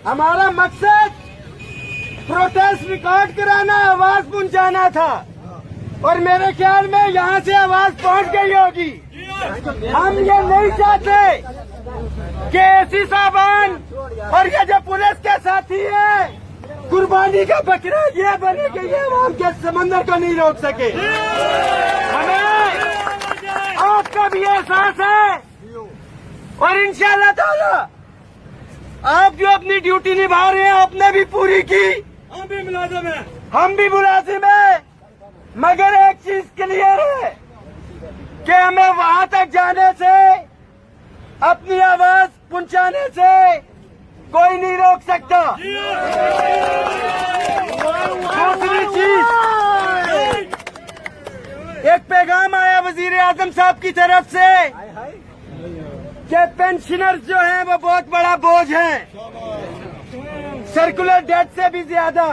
हमारा मकसद protest record कराना, आवाज पहुंचाना था और मेरे ख्याल में यहाँ से आवाज पहुंच गई होगी। हम ये नहीं चाहते कि एसी साहबान और ये जो पुलिस के साथी है कुर्बानी का बकरा ये बने कि ये आवाम के समंदर को नहीं रोक सके। हमें आपका भी एहसास है और इंशाअल्लाह ताला आप जो अपनी ड्यूटी निभा रहे हैं आपने भी पूरी की। हम भी मुलाजिम है, मगर एक चीज क्लियर है कि हमें वहां तक जाने से, अपनी आवाज पहुंचाने से कोई नहीं रोक सकता। दूसरी चीज, एक पैगाम आया वजीर आजम साहब की तरफ से कि पेंशनर्स जो हैं वो बहुत बड़ा बोझ है, सर्कुलर डेट से भी ज्यादा।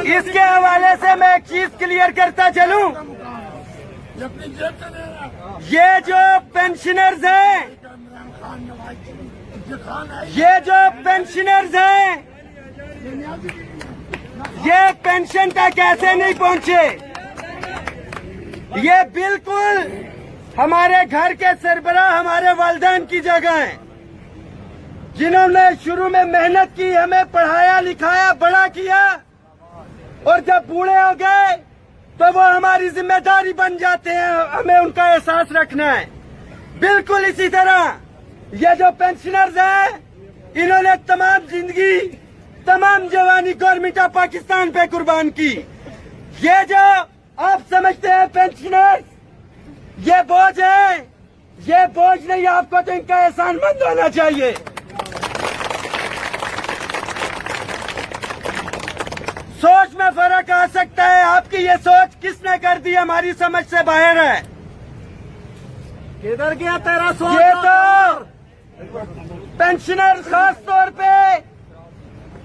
इसके हवाले से मैं एक चीज क्लियर करता चलूं, ये जो पेंशनर्स हैं, ये पेंशन तक कैसे नहीं पहुंचे। ये बिल्कुल हमारे घर के सरबराह हमारे वालिदैन की जगह है, जिन्होंने शुरू में मेहनत की, हमें पढ़ाया लिखाया बड़ा किया और जब बूढ़े हो गए तो वो हमारी जिम्मेदारी बन जाते हैं, हमें उनका एहसास रखना है। बिल्कुल इसी तरह ये जो पेंशनर्स हैं, इन्होंने तमाम जिंदगी, तमाम जवानी गवर्नमेंट ऑफ पाकिस्तान पे कुर्बान की। ये जो आप समझते हैं पेंशनर्स ये बोझ है, ये बोझ नहीं, आपको तो इनका एहसानमंद होना चाहिए। सोच में फर्क आ सकता है, आपकी ये सोच किसने कर दी हमारी समझ से बाहर है। किधर गया तेरा सोच? ये तो पेंशनर खास तौर पे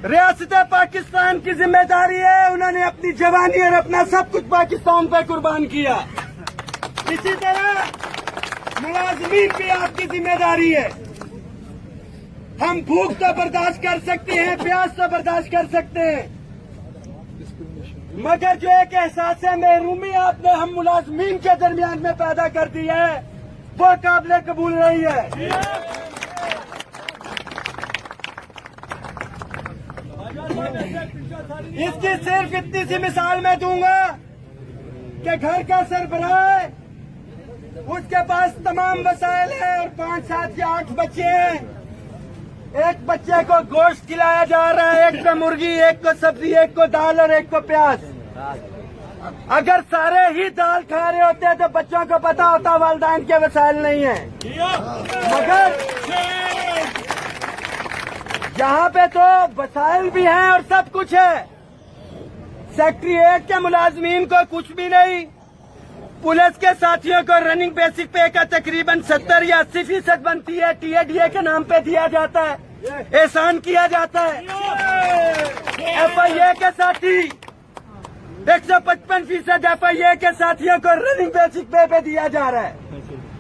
रियासत पाकिस्तान की जिम्मेदारी है, उन्होंने अपनी जवानी और अपना सब कुछ पाकिस्तान पे कुर्बान किया। इसी तरह मुलाजिमीन भी आपकी जिम्मेदारी है। हम भूख तो बर्दाश्त कर सकते हैं, प्यास तो बर्दाश्त कर सकते हैं, मगर जो एक एहसास है महरूमी आपने हम मुलाजिमीन के दरमियान में पैदा कर दी है, वो काबिल कबूल नहीं है। इसकी सिर्फ इतनी सी मिसाल मैं दूंगा कि घर का सरबराह है, उसके पास तमाम वसाइल है और 5, 7 या 8 बच्चे हैं। एक बच्चे को गोश्त खिलाया जा रहा है, एक को मुर्गी, एक को सब्जी, एक को दाल और एक को प्याज। अगर सारे ही दाल खा रहे होते तो बच्चों को पता होता वालिदैन के वसाइल नहीं है, मगर यहाँ पे तो वसाइल भी हैं और सब कुछ है। सेक्रेटरीट के मुलाजमीन को कुछ भी नहीं, पुलिस के साथियों को रनिंग बेसिक पे का तकरीबन 70 या 80% बनती है, TADA के नाम पे दिया जाता है, एहसान किया जाता है। FIA के साथी 155% FIA के साथियों को रनिंग बेसिक पे दिया जा रहा है,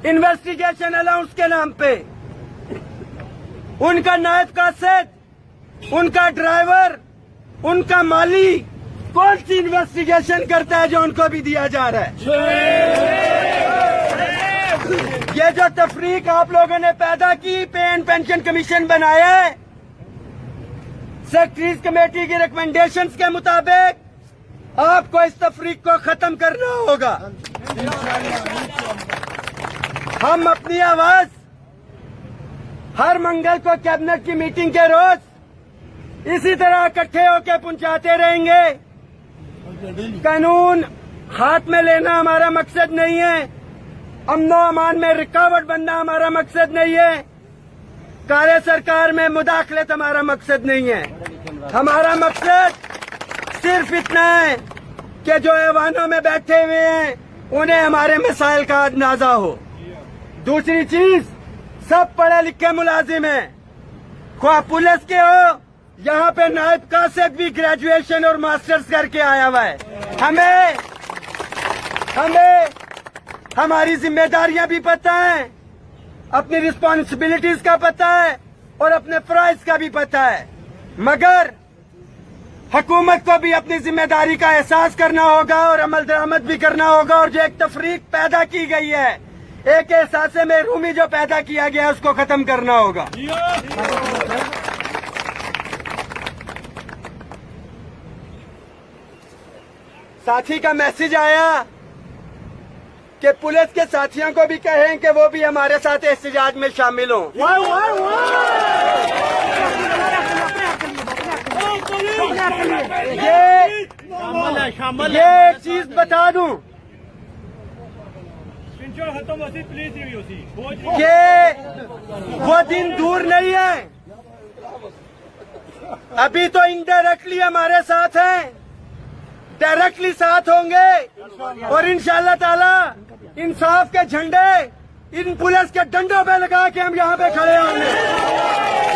इन्वेस्टिगेशन अलाउंस के नाम पे। उनका नायब कासिद, उनका ड्राइवर, उनका माली कौन सी इन्वेस्टिगेशन करता है जो उनको भी दिया जा रहा है। ये जो तफरीक आप लोगों ने पैदा की, पे एंड पेंशन कमीशन बनाया है, सेक्रेटरीज कमेटी की रिकमेंडेशंस के मुताबिक आपको इस तफरीक को खत्म करना होगा। हम अपनी आवाज हर मंगल को कैबिनेट की मीटिंग के रोज इसी तरह इकट्ठे होकर पहुंचाते रहेंगे। कानून हाथ में लेना हमारा मकसद नहीं है, अमनो अमान में रुकावट बनना हमारा मकसद नहीं है, कार्य सरकार में मुदाखलत हमारा मकसद नहीं है। हमारा मकसद सिर्फ इतना है कि जो ऐवानों में बैठे हुए हैं उन्हें हमारे मसाइल का अंदाजा हो। दूसरी चीज, सब पढ़े लिखे मुलाजिम हैं, ख्वाह पुलिस के हो, यहाँ पे नायब कासिद भी ग्रेजुएशन और मास्टर्स करके आया हुआ है। हमें हमारी जिम्मेदारियां भी पता है, अपनी रिस्पॉन्सिबिलिटीज का पता है, और अपने फ़राइज़ का भी पता है, मगर हुकूमत को भी अपनी जिम्मेदारी का एहसास करना होगा और अमल दरामद भी करना होगा। और जो एक तफरीक पैदा की गई है, एक एहसास में रूमी जो पैदा किया गया है, उसको खत्म करना होगा। साथी का मैसेज आया कि पुलिस के साथियों को भी कहें कि वो भी हमारे साथ एहतजाज में शामिल हों। ये एक चीज बता दूं कि वो दिन दूर नहीं है, अभी तो इनडायरेक्टली हमारे साथ हैं, डायरेक्टली साथ होंगे और इंशाअल्लाह ताला इंसाफ के झंडे इन पुलिस के डंडों पे लगा के हम यहाँ पे खड़े होंगे।